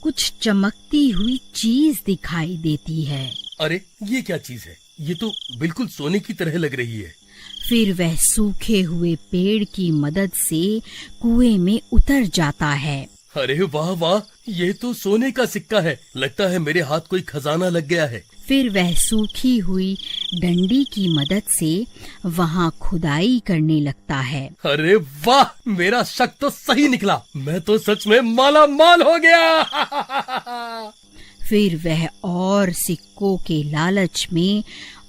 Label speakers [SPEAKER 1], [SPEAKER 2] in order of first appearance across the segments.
[SPEAKER 1] कुछ चमकती हुई चीज दिखाई देती है।
[SPEAKER 2] अरे ये क्या चीज है? ये तो बिल्कुल सोने की तरह लग रही है।
[SPEAKER 1] फिर वह सूखे हुए पेड़ की मदद से कुएं में उतर जाता है।
[SPEAKER 2] अरे वाह वाह, ये तो सोने का सिक्का है। लगता है मेरे हाथ कोई खजाना लग गया है।
[SPEAKER 1] फिर वह सूखी हुई डंडी की मदद से वहाँ खुदाई करने लगता है।
[SPEAKER 2] अरे वाह, मेरा शक तो सही निकला। मैं तो सच में माला माल हो गया।
[SPEAKER 1] फिर वह और सिक्कों के लालच में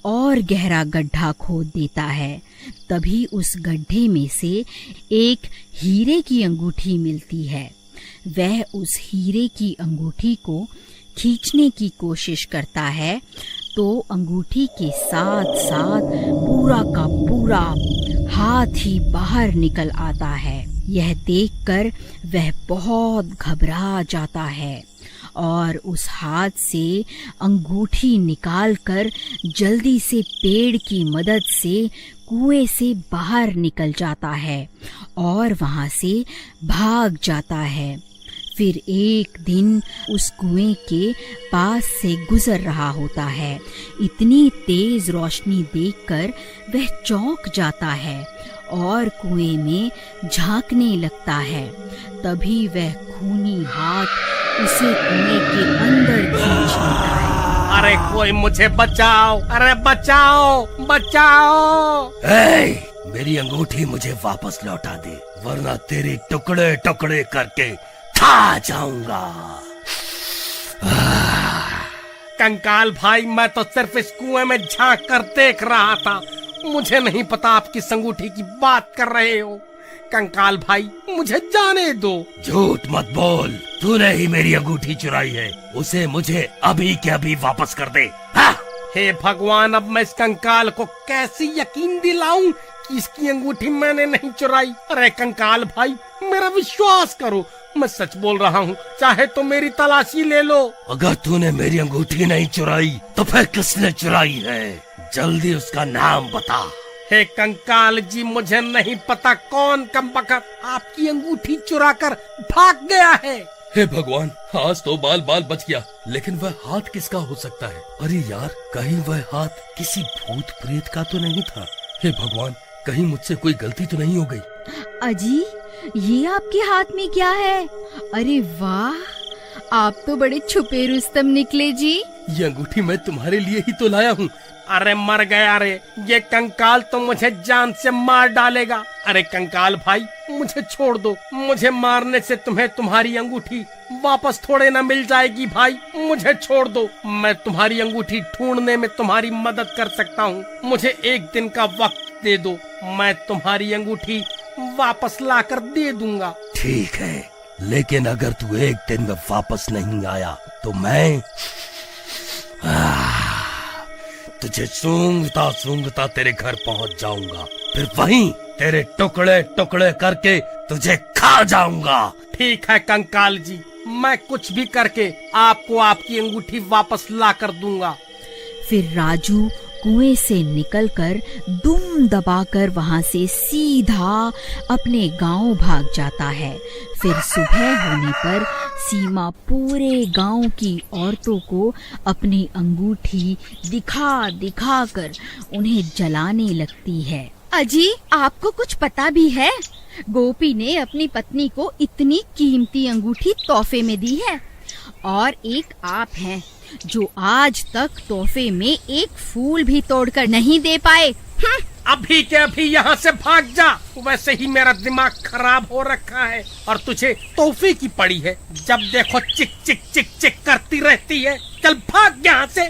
[SPEAKER 1] और गहरा गड्ढा खोद देता है। तभी उस गड्ढे में से एक हीरे की अंगूठी मिलती है। वह उस हीरे की अंगूठी को खींचने की कोशिश करता है तो अंगूठी के साथ साथ पूरा का पूरा हाथ ही बाहर निकल आता है। यह देखकर वह बहुत घबरा जाता है और उस हाथ से अंगूठी निकालकर जल्दी से पेड़ की मदद से कुएं से बाहर निकल जाता है और वहां से भाग जाता है। फिर एक दिन उस कुएं के पास से गुजर रहा होता है। इतनी तेज रोशनी देखकर वह चौंक जाता है और कुएं में झांकने लगता है। तभी वह खूनी हाथ उसे कुएं के अंदर खींच लेता है।
[SPEAKER 3] अरे कोई मुझे बचाओ! अरे बचाओ बचाओ!
[SPEAKER 2] मेरी अंगूठी मुझे वापस लौटा दे, वरना तेरे टुकड़े टुकड़े करके खा जाऊंगा।
[SPEAKER 3] कंकाल भाई, मैं तो सिर्फ इस कुएं में झांक कर देख रहा था। मुझे नहीं पता आप किस अंगूठी की बात कर रहे हो। कंकाल भाई, मुझे जाने दो।
[SPEAKER 2] झूठ मत बोल, तूने ही मेरी अंगूठी चुराई है। उसे मुझे अभी के अभी वापस कर दे।
[SPEAKER 3] हे भगवान, अब मैं इस कंकाल को कैसे यकीन दिलाऊं कि इसकी अंगूठी मैंने नहीं चुराई। अरे कंकाल भाई, मेरा विश्वास करो, मैं सच बोल रहा हूँ। चाहे तो मेरी तलाशी ले लो।
[SPEAKER 2] अगर तूने मेरी अंगूठी नहीं चुराई तो फिर किसने चुराई है? जल्दी उसका नाम बता।
[SPEAKER 3] हे कंकाल जी, मुझे नहीं पता कौन कमबख्त आपकी अंगूठी चुरा कर भाग गया है।
[SPEAKER 2] हे भगवान, आज तो बाल बाल बच गया, लेकिन वह हाथ किसका हो सकता है? अरे यार, कहीं वह हाथ किसी भूत प्रेत का तो नहीं था? हे भगवान, कहीं मुझसे कोई गलती तो नहीं हो गई?
[SPEAKER 1] अजी, ये आपके हाथ में क्या है? अरे वाह, आप तो बड़े छुपे रुस्तम निकले जी।
[SPEAKER 2] ये अंगूठी मैं तुम्हारे लिए ही तो लाया हूँ।
[SPEAKER 3] अरे मर गया रे, ये कंकाल तो मुझे जान से मार डालेगा। अरे कंकाल भाई, मुझे छोड़ दो। मुझे मारने से तुम्हें तुम्हारी अंगूठी वापस थोड़े ना मिल जाएगी। भाई मुझे छोड़ दो, मैं तुम्हारी अंगूठी ढूंढने में तुम्हारी मदद कर सकता हूँ। मुझे एक दिन का वक्त दे दो, मैं तुम्हारी अंगूठी वापस लाकर दे दूंगा।
[SPEAKER 2] ठीक है, लेकिन अगर तू एक दिन में वापस नहीं आया तो मैं तुझे सूंघता सूंघता तेरे घर पहुंच जाऊंगा। फिर वहीं तेरे टुकड़े टुकड़े करके तुझे खा जाऊंगा।
[SPEAKER 3] ठीक है कंकाल जी, मैं कुछ भी करके आपको आपकी अंगूठी वापस ला कर दूंगा।
[SPEAKER 1] फिर राजू कुएं से निकलकर दुम दबाकर वहां से सीधा अपने गांव भाग जाता है। फिर सुबह होने पर सीमा पूरे गांव की औरतों को अपनी अंगूठी दिखा दिखा कर उन्हें जलाने लगती है। अजी, आपको कुछ पता भी है? गोपी ने अपनी पत्नी को इतनी कीमती अंगूठी तोहफे में दी है, और एक आप हैं जो आज तक तोहफे में एक फूल भी तोड़कर नहीं दे पाए।
[SPEAKER 3] अभी के अभी यहाँ से भाग जा। वैसे ही मेरा दिमाग खराब हो रखा है और तुझे तोहफे की पड़ी है। जब देखो चिक चिक चिक चिक करती रहती है। चल भाग यहाँ से।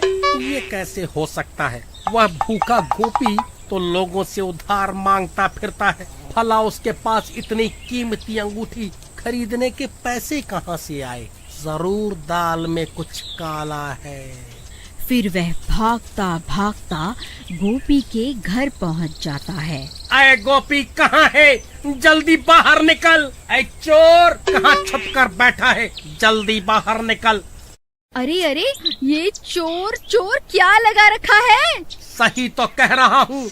[SPEAKER 3] ये कैसे हो सकता है? वह भूखा गोपी तो लोगों से उधार मांगता फिरता है, भला उसके पास इतनी कीमती अंगूठी खरीदने के पैसे कहाँ से आए? जरूर दाल में कुछ काला है।
[SPEAKER 1] फिर वह भागता भागता गोपी के घर पहुंच जाता है।
[SPEAKER 3] अरे गोपी कहाँ है? जल्दी बाहर निकल। ऐ चोर, कहाँ छुप कर बैठा है? जल्दी बाहर निकल।
[SPEAKER 1] अरे अरे, ये चोर चोर क्या लगा रखा है?
[SPEAKER 3] सही तो कह रहा हूँ।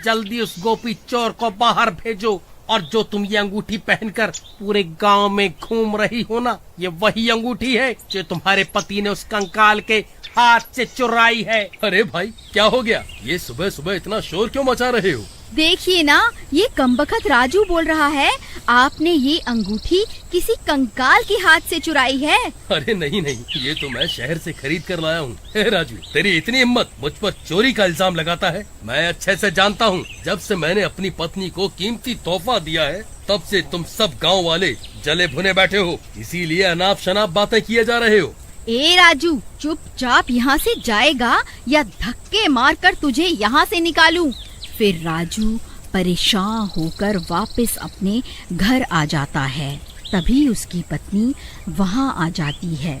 [SPEAKER 3] जल्दी उस गोपी चोर को बाहर भेजो, और जो तुम ये अंगूठी पहनकर पूरे गांव में घूम रही हो ना, ये वही अंगूठी है जो तुम्हारे पति ने उस कंकाल के हाथ से चुराई है।
[SPEAKER 2] अरे भाई क्या हो गया? ये सुबह सुबह इतना शोर क्यों मचा रहे हो?
[SPEAKER 1] देखिए ना, ये कमबख्त राजू बोल रहा है आपने ये अंगूठी किसी कंकाल के हाथ से चुराई है।
[SPEAKER 2] अरे नहीं नहीं, ये तो मैं शहर से खरीद कर लाया हूँ। हे राजू, तेरी इतनी हिम्मत, मुझ पर चोरी का इल्जाम लगाता है? मैं अच्छे से जानता हूँ, जब से मैंने अपनी पत्नी को कीमती तोहफा दिया है तब से तुम सब गाँव वाले जले भुने बैठे हो, इसीलिए अनाप शनाप बातें किए जा रहे हो।
[SPEAKER 1] ए राजू, चुपचाप यहाँ से जाएगा या धक्के मार कर तुझे यहाँ से निकालूं? फिर राजू परेशान होकर वापस अपने घर आ जाता है। तभी उसकी पत्नी वहाँ आ जाती है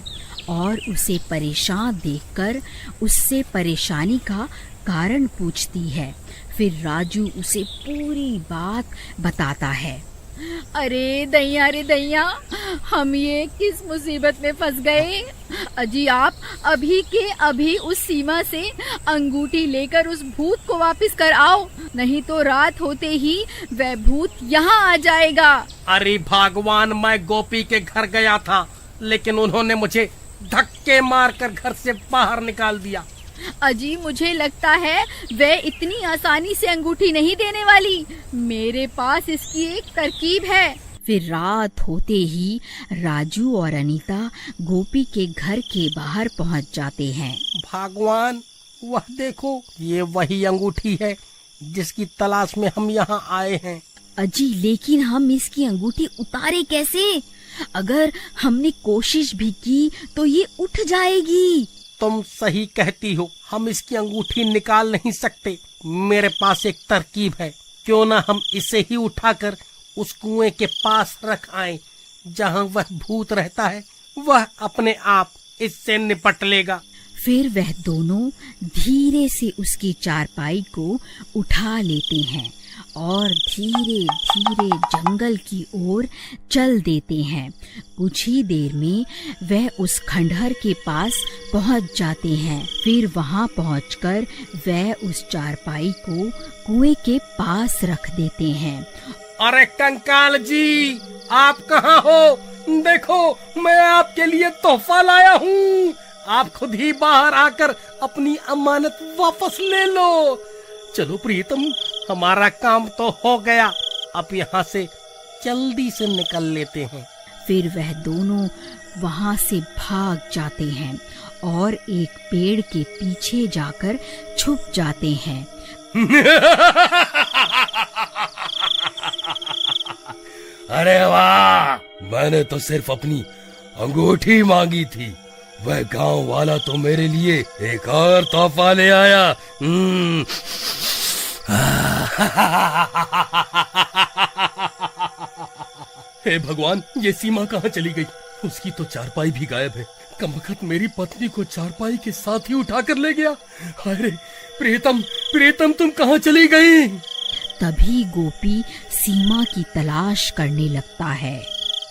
[SPEAKER 1] और उसे परेशान देखकर उससे परेशानी का कारण पूछती है। फिर राजू उसे पूरी बात बताता है। अरे दैया रे दैया, हम ये किस मुसीबत में फंस गए। अजी आप अभी के अभी उस सीमा से अंगूठी लेकर उस भूत को वापस कर आओ, नहीं तो रात होते ही वह भूत यहाँ आ जाएगा।
[SPEAKER 3] अरे भगवान, मैं गोपी के घर गया था लेकिन उन्होंने मुझे धक्के मारकर घर से बाहर निकाल दिया।
[SPEAKER 1] अजी मुझे लगता है वह इतनी आसानी से अंगूठी नहीं देने वाली, मेरे पास इसकी एक तरकीब है। फिर रात होते ही राजू और अनीता गोपी के घर के बाहर पहुंच जाते हैं।
[SPEAKER 3] भगवान, वह देखो, ये वही अंगूठी है जिसकी तलाश में हम यहाँ आए हैं।
[SPEAKER 1] अजी लेकिन हम इसकी अंगूठी उतारे कैसे? अगर हमने कोशिश भी की तो ये उठ जाएगी।
[SPEAKER 3] तुम सही कहती हो, हम इसकी अंगूठी निकाल नहीं सकते। मेरे पास एक तरकीब है, क्यों ना हम इसे ही उठाकर उस कुएं के पास रख आएं, जहां वह भूत रहता है। वह अपने आप इससे निपट लेगा।
[SPEAKER 1] फिर वह दोनों धीरे से उसकी चारपाई को उठा लेते हैं और धीरे धीरे जंगल की ओर चल देते हैं। कुछ ही देर में वह उस खंडहर के पास पहुंच जाते हैं। फिर वहां पहुंचकर वह उस चारपाई को कुएं के पास रख देते हैं।
[SPEAKER 3] अरे कंकाल जी, आप कहाँ हो? देखो, मैं आपके लिए तोहफा लाया हूँ। आप खुद ही बाहर आकर अपनी अमानत वापस ले लो। चलो प्रीतम, हमारा काम तो हो गया, अब यहाँ से जल्दी से निकल लेते हैं।
[SPEAKER 1] फिर वह दोनों वहाँ से भाग जाते हैं और एक पेड़ के पीछे जाकर छुप जाते हैं।
[SPEAKER 2] अरे वाह, मैंने तो सिर्फ अपनी अंगूठी मांगी थी, वह गांव वाला तो मेरे लिए एक और तोहफा ले आया। हे भगवान, ये सीमा कहाँ चली गई? उसकी तो चारपाई भी गायब है। कमबख्त मेरी पत्नी को चारपाई के साथ ही उठा कर ले गया। अरे प्रीतम, प्रीतम तुम कहाँ चली गई?
[SPEAKER 1] तभी गोपी सीमा की तलाश करने लगता है।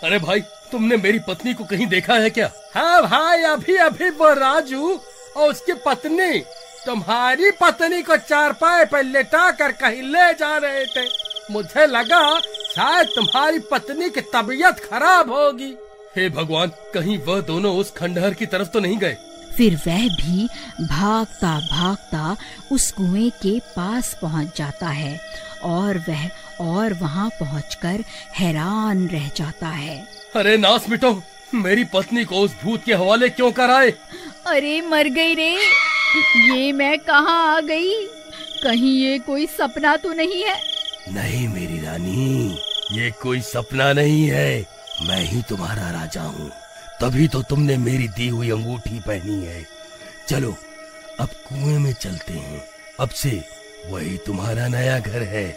[SPEAKER 2] अरे भाई, तुमने मेरी पत्नी को कहीं देखा है क्या?
[SPEAKER 3] हाँ भाई, अभी अभी वो राजू और उसकी पत्नी तुम्हारी पत्नी को चारपाई पर लेटा कर कहीं ले जा रहे थे। मुझे लगा शायद तुम्हारी पत्नी की तबीयत खराब होगी।
[SPEAKER 2] हे भगवान, कहीं वह दोनों उस खंडहर की तरफ तो नहीं गए?
[SPEAKER 1] फिर वह भी भागता भागता उस कुएं के पास पहुंच जाता है और वहां पहुंचकर हैरान रह जाता है।
[SPEAKER 2] अरे नास मिटो, मेरी पत्नी को उस भूत के हवाले क्यों कराए?
[SPEAKER 1] अरे मर गई रे, ये मैं कहाँ आ गई? कहीं ये कोई सपना तो नहीं है?
[SPEAKER 2] नहीं मेरी रानी, ये कोई सपना नहीं है, मैं ही तुम्हारा राजा हूँ। तभी तो तुमने मेरी दी हुई अंगूठी पहनी है। चलो अब कुएं में चलते हैं, अब से वही तुम्हारा नया घर है।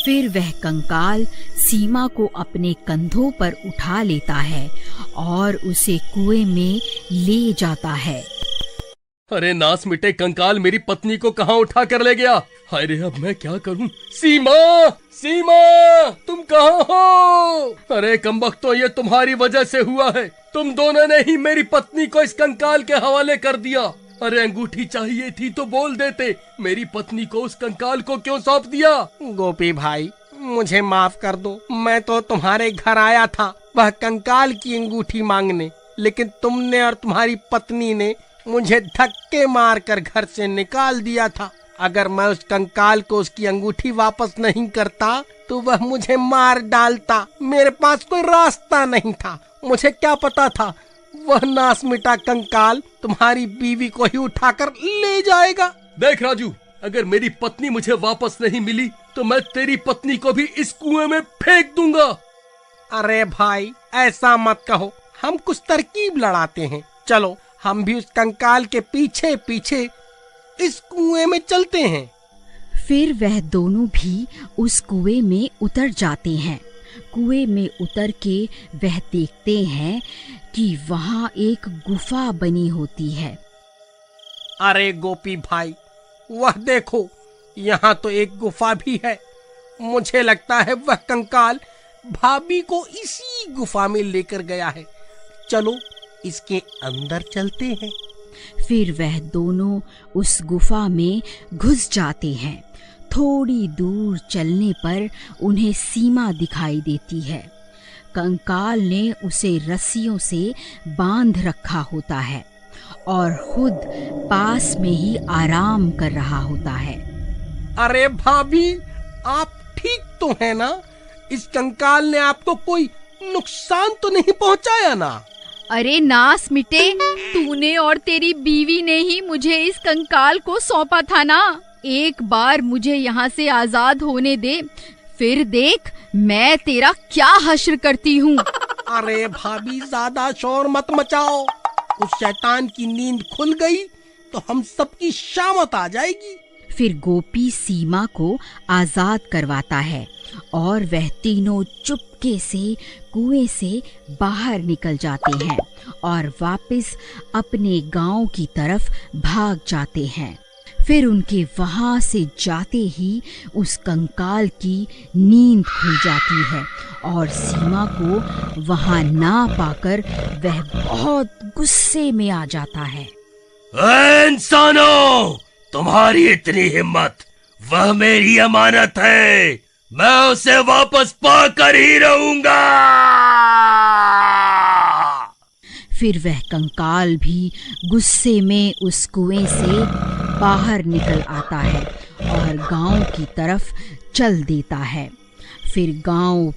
[SPEAKER 1] फिर वह कंकाल सीमा को अपने कंधों पर उठा लेता है और उसे कुएं में ले जाता है।
[SPEAKER 2] अरे नास मिटे कंकाल, मेरी पत्नी को कहाँ उठा कर ले गया? अरे अब मैं क्या करूं? सीमा, सीमा तुम कहाँ हो? अरे कमबख्तो, ये तुम्हारी वजह से हुआ है। तुम दोनों ने ही मेरी पत्नी को इस कंकाल के हवाले कर दिया। अरे अंगूठी चाहिए थी तो बोल देते, मेरी पत्नी को उस कंकाल को क्यों सौंप दिया?
[SPEAKER 3] गोपी भाई, मुझे माफ कर दो। मैं तो तुम्हारे घर आया था वह कंकाल की अंगूठी मांगने, लेकिन तुमने और तुम्हारी पत्नी ने मुझे धक्के मारकर घर से निकाल दिया था। अगर मैं उस कंकाल को उसकी अंगूठी वापस नहीं करता तो वह मुझे मार डालता। मेरे पास कोई रास्ता नहीं था। मुझे क्या पता था वह नास मिटा कंकाल तुम्हारी बीवी को ही उठाकर ले जाएगा।
[SPEAKER 2] देख राजू, अगर मेरी पत्नी मुझे वापस नहीं मिली तो मैं तेरी पत्नी को भी इस कुएं में फेंक दूंगा।
[SPEAKER 3] अरे भाई, ऐसा मत कहो। हम कुछ तरकीब लड़ाते हैं। चलो हम भी उस कंकाल के पीछे पीछे इस कुएं में चलते हैं।
[SPEAKER 1] फिर वह दोनों भी उस कुएं में उतर जाते हैं। कुएं में उतर के वह देखते हैं कि वहाँ एक गुफा बनी होती है।
[SPEAKER 3] अरे गोपी भाई, वह देखो, यहाँ तो एक गुफा भी है। मुझे लगता है वह कंकाल भाभी को इसी गुफा में लेकर गया है। चलो इसके अंदर चलते हैं।
[SPEAKER 1] फिर वह दोनों उस गुफा में घुस जाते हैं। थोड़ी दूर चलने पर उन्हें सीमा दिखाई देती है। कंकाल ने उसे रस्सियों से बांध रखा होता है और खुद पास में ही आराम कर रहा होता है।
[SPEAKER 3] अरे भाभी, आप ठीक तो है ना? इस कंकाल ने आपको कोई नुकसान तो नहीं पहुंचाया ना?
[SPEAKER 4] अरे नास मिटे, तूने और तेरी बीवी ने ही मुझे इस कंकाल को सौंपा था ना। एक बार मुझे यहाँ से आजाद होने दे, फिर देख मैं तेरा क्या हश्र करती हूँ।
[SPEAKER 3] अरे भाभी, ज्यादा शोर मत मचाओ। उस शैतान की नींद खुल गई तो हम सबकी शामत आ जाएगी।
[SPEAKER 1] फिर गोपी सीमा को आजाद करवाता है और वह तीनों चुपके से कुएं से बाहर निकल जाते हैं और वापस अपने गांव की तरफ भाग जाते हैं। फिर उनके वहां से जाते ही उस कंकाल की नींद खुल जाती है और सीमा को वहां ना पाकर वह बहुत गुस्से में आ जाता है।
[SPEAKER 2] इंसानों, तुम्हारी इतनी हिम्मत! वह मेरी अमानत है, मैं उसे वापस पाकर ही रहूंगा।
[SPEAKER 1] फिर वह कंकाल भी गुस्से में उस कुएं से बाहर निकल आता है और गांव की तरफ चल देता है। फिर गांव